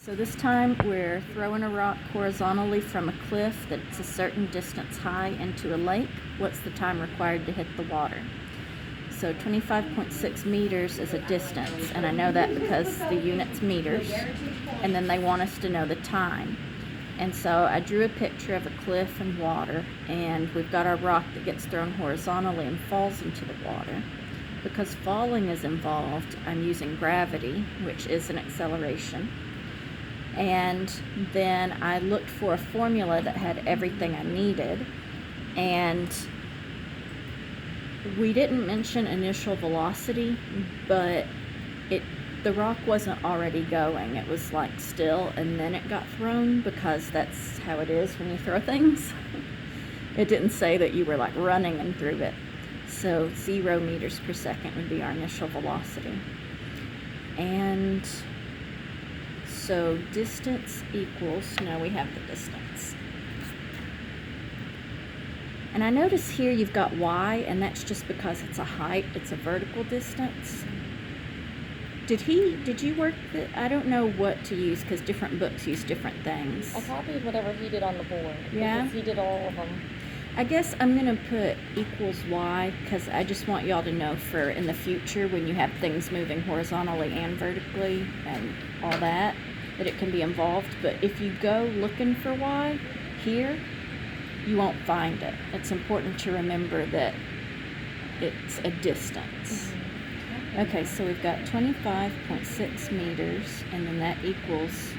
So this time we're throwing a rock horizontally from a cliff that's a certain distance high into a lake. What's the time required to hit the water? So 25.6 meters is a distance, and I know that because the unit's meters, and then they want us to know the time. And so I drew a picture of a cliff and water, and we've got our rock that gets thrown horizontally and falls into the water. Because falling is involved, I'm using gravity, which is an acceleration. And then I looked for a formula that had everything I needed, and we didn't mention initial velocity, but the rock wasn't already going. It was like still, and then it got thrown, because that's how it is when you throw things. It didn't say that you were like running and threw it. So 0 meters per second would be our initial velocity. And so distance equals, now we have the distance. And I notice here you've got y, and that's just because it's a height, it's a vertical distance. Did you work I don't know what to use, because different books use different things. I copied whatever he did on the board. Yeah? Because he did all of them. I guess I'm going to put equals y, because I just want y'all to know for in the future when you have things moving horizontally and vertically and all that it can be involved. But if you go looking for y here, you won't find it. It's important to remember that it's a distance. Mm-hmm. Okay, so we've got 25.6 meters, and then that equals,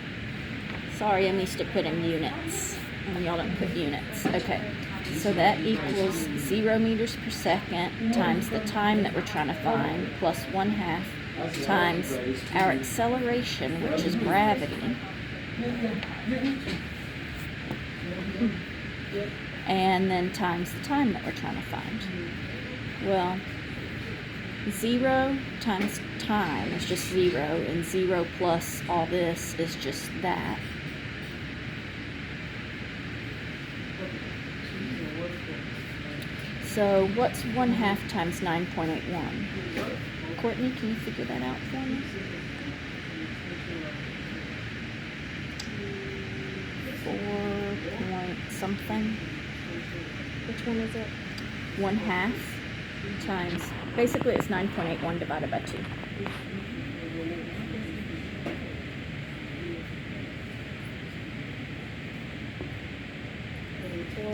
sorry, I'm used to putting units, and y'all don't put units. Okay, so that equals 0 meters per second times the time that we're trying to find, plus 1/2 times our acceleration, which is gravity, and then times the time that we're trying to find. Well, 0 times time is just 0, and 0 plus all this is just that. So what's 1/2 times 9.81? Courtney, can you figure that out for me? 4 point something. Which one is it? 1/2 times, basically it's 9.81 divided by 2.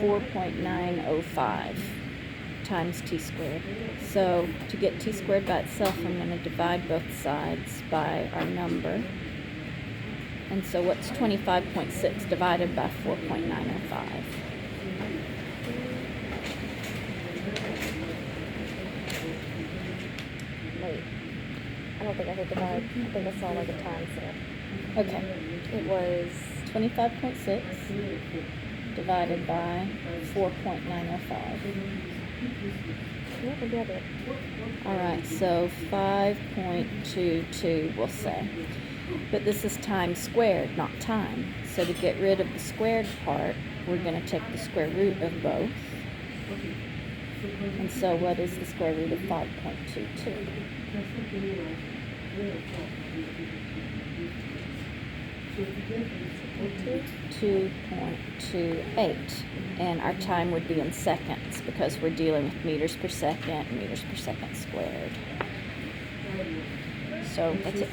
.905 times t squared. So to get t squared by itself, I'm going to divide both sides by our number. And so what's 25.6 divided by 4.905? Wait. I don't think I hit divide. I think I saw like a time set. Okay. It was 25.6 divided by 4.905. Yeah, I get it. Alright, so 5.22 we'll say. But this is time squared, not time. So to get rid of the squared part, we're going to take the square root of both. And so what is the square root of 5.22? 2.28, and our time would be in seconds because we're dealing with meters per second squared. So that's it.